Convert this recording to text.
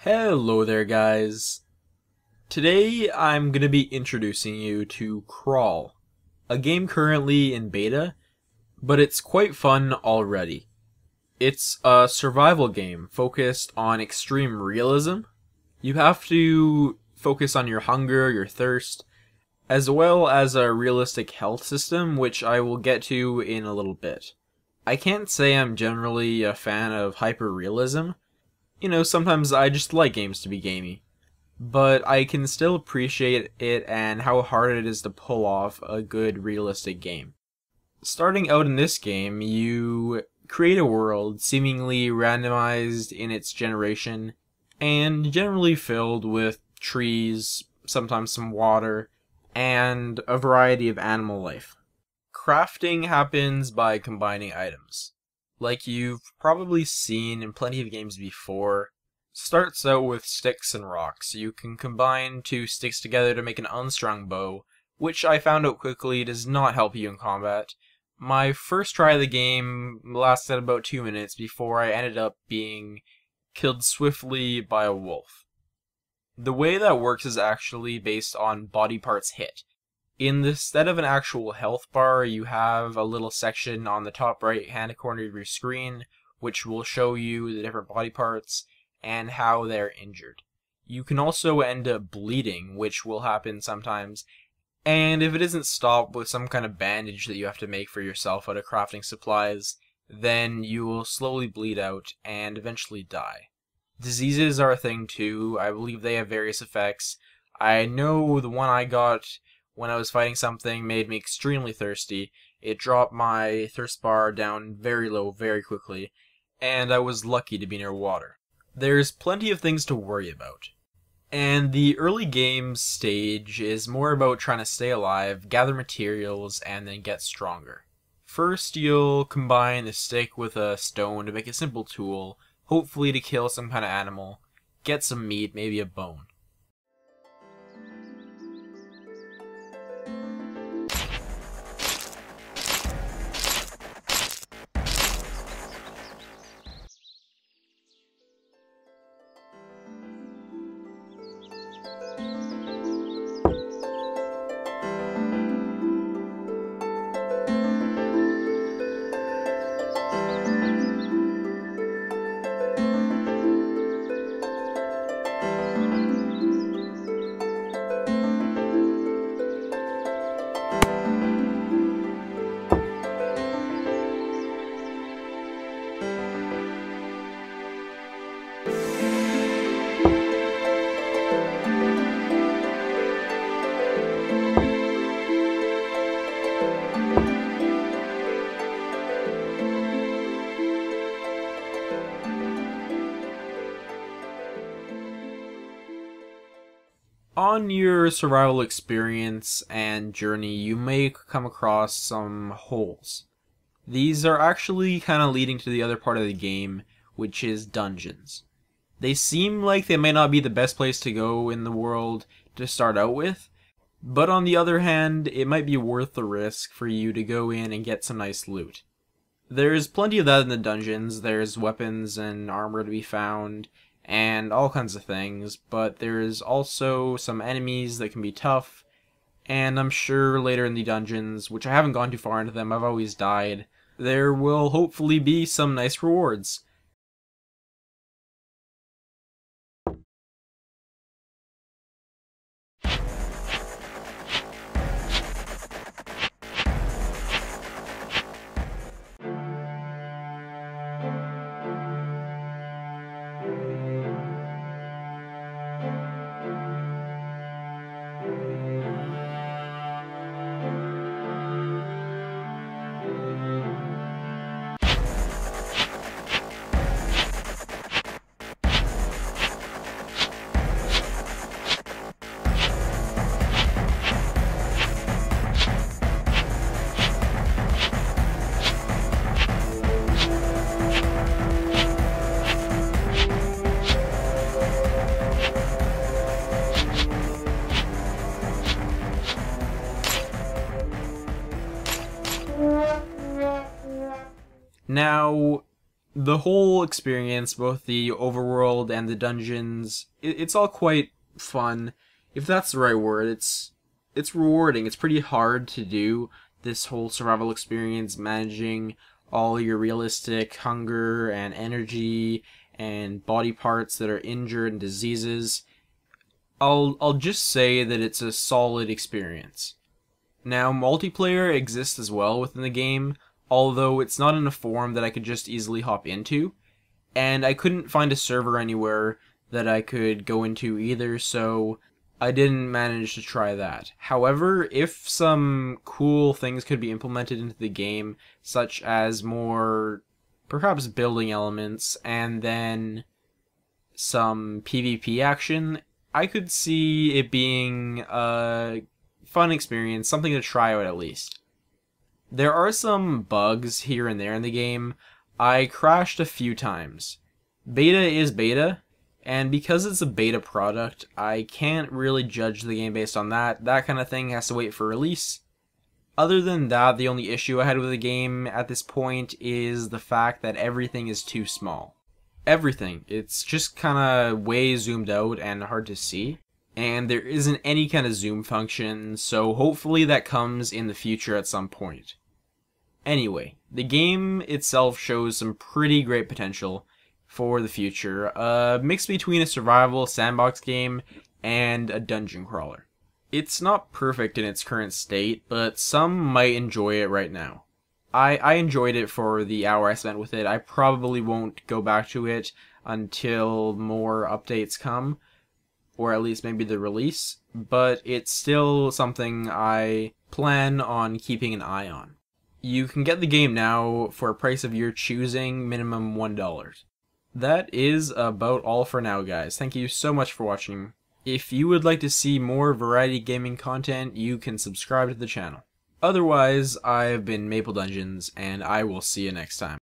Hello there, guys. Today I'm going to be introducing you to Crawl, a game currently in beta, but it's quite fun already. It's a survival game focused on extreme realism. You have to focus on your hunger, your thirst, as well as a realistic health system, which I will get to in a little bit. I can't say I'm generally a fan of hyper-realism. Sometimes I just like games to be gamey. But I can still appreciate it and how hard it is to pull off a good realistic game. Starting out in this game, you create a world seemingly randomized in its generation and generally filled with trees, sometimes some water, and a variety of animal life. Crafting happens by combining items. Like you've probably seen in plenty of games before, starts out with sticks and rocks. You can combine two sticks together to make an unstrung bow, which I found out quickly does not help you in combat. My first try of the game lasted about 2 minutes before I ended up being killed swiftly by a wolf. The way that works is actually based on body parts hit. Instead of an actual health bar, you have a little section on the top right hand corner of your screen, which will show you the different body parts and how they're injured. You can also end up bleeding, which will happen sometimes, and if it isn't stopped with some kind of bandage that you have to make for yourself out of crafting supplies, then you will slowly bleed out and eventually die. Diseases are a thing too. I believe they have various effects. I know the one I got when I was fighting something made me extremely thirsty. It dropped my thirst bar down very low very quickly, and I was lucky to be near water. There's plenty of things to worry about. And the early game stage is more about trying to stay alive, gather materials, and then get stronger. First, you'll combine a stick with a stone to make a simple tool, hopefully to kill some kind of animal, get some meat, maybe a bone. On your survival experience and journey, you may come across some holes. These are actually kind of leading to the other part of the game, which is dungeons. They seem like they may not be the best place to go in the world to start out with, but on the other hand, it might be worth the risk for you to go in and get some nice loot. There's plenty of that in the dungeons. There's weapons and armor to be found, and all kinds of things, but there's also some enemies that can be tough, and I'm sure later in the dungeons, which I haven't gone too far into them, I've always died, there will hopefully be some nice rewards. Now, The whole experience, both the overworld and the dungeons, it's all quite fun. If that's the right word, it's rewarding. It's pretty hard to do this whole survival experience, managing all your realistic hunger and energy and body parts that are injured and diseases. I'll just say that it's a solid experience. Now, multiplayer exists as well within the game, although it's not in a form that I could just easily hop into, and I couldn't find a server anywhere that I could go into either, so I didn't manage to try that. However, if some cool things could be implemented into the game, such as more, perhaps building elements, and then some PvP action, I could see it being a fun experience, something to try out at least. There are some bugs here and there in the game. I crashed a few times. Beta is beta, and because it's a beta product, I can't really judge the game based on that. That kind of thing has to wait for release. Other than that, the only issue I had with the game at this point is the fact that everything is too small. Everything. It's just kind of way zoomed out and hard to see. And there isn't any kind of zoom function, so hopefully that comes in the future at some point. Anyway, the game itself shows some pretty great potential for the future, a mix between a survival sandbox game and a dungeon crawler. It's not perfect in its current state, but some might enjoy it right now. I enjoyed it for the hour I spent with it. I probably won't go back to it until more updates come, or at least maybe the release, but it's still something I plan on keeping an eye on. You can get the game now for a price of your choosing, minimum $1. That is about all for now, guys. Thank you so much for watching. If you would like to see more variety gaming content, you can subscribe to the channel. Otherwise, I've been Maple Dungeons, and I will see you next time.